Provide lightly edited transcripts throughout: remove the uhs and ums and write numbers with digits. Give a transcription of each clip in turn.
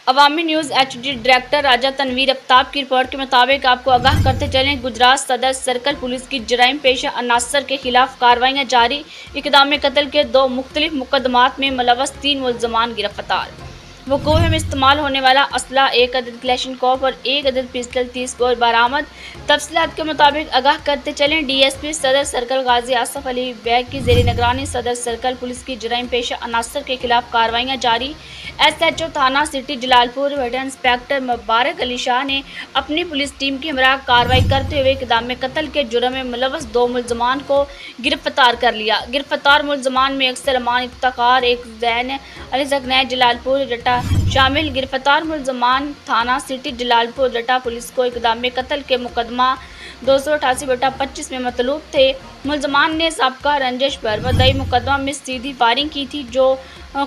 अवामी news HD director राजा तनवीर आफ्ताब की report के मुताबिक आपको आगाह करते चलें, गुजरात सदर सर्कल पुलिस की जराइम पेशा अनासर के खिलाफ कार्रवाइयाँ जारी। इक़दाम कत्ल के 2 मुख्तलिफ मुकदमात में मुलव्वस 3 मुल्ज़मान गिरफ्तार। वक़ूअ में इस्तेमाल होने वाला असला 1 अदद क्लैशनकोफ और 1 अदद पिस्टल 30 बोर बरामद। तफसीलात के मुताबिक आगाह करते चलें, डीएसपी सदर सर्कल गाजी आसफ अली बैग की ज़ेर निगरानी सदर सर्कल पुलिस की जराइम पेशा अनासर के खिलाफ कार्रवाइयाँ जारी। SHO थाना सिटी जलालपुर हेड इंस्पेक्टर मुबारक अली शाह ने अपनी पुलिस टीम की हमरा कार्रवाई करते हुए इक़दाम कत्ल के जुर्म में मुलव्वस 2 मुल्ज़मान को गिरफ्तार कर लिया। गिरफ्तार मुल्ज़मान में अक्सर अमान इफ्तिखार, एक ज़ैन अली जगनैन जलालपुर डटा शामिल। गिरफ्तार मुल्ज़मान थाना सिटी जलालपुर डटा पुलिस को इक़दाम कत्ल के मुकदमा 288/25 में मतलूब थे। मुल्ज़मान ने साबका रंजिश पर मुद्दई मुकदमा में सीधी फायरिंग की थी, जो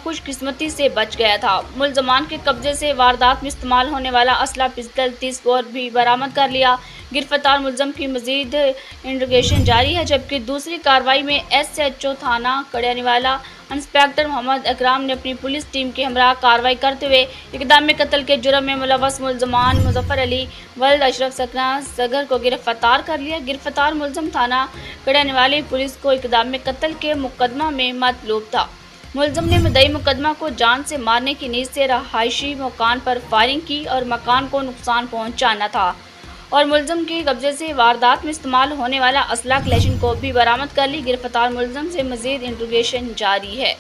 खुशकिस्मती से बच गया था। मुल्ज़मान के कब्जे से वारदात में इस्तेमाल होने वाला असला पिस्टल 30 बोर भी बरामद कर लिया। गिरफ्तार मुल्ज़म की मज़ीद इंट्रोगेशन जारी है, जबकि दूसरी कार्रवाई में SHO थाना कड़ियानीवाला इंस्पेक्टर मोहम्मद अकराम ने अपनी पुलिस टीम के हमरा कार्रवाई करते हुए इक़दाम कत्ल के जुर्म में मुलव्वस मुल्ज़मान मुज़फ़्फ़र अली वल्द अशरफ सकना सगर को गिरफ्तार कर लिया। गिरफ्तार मुल्ज़म थाना कड़ियानीवाला पुलिस को इक़दाम कत्ल के मुकदमा में मतलूब था। मुल्ज़म ने मुद्दई मुकदमा को जान से मारने की नीयत से रहायशी मकान पर फायरिंग की और मकान को नुकसान पहुँचाना था और मुल्ज़म के कब्जे से वारदात में इस्तेमाल होने वाला असला क्लैशनकोफ भी बरामद कर ली। गिरफ्तार मुल्ज़म से मज़ीद इंट्रोगेशन जारी है।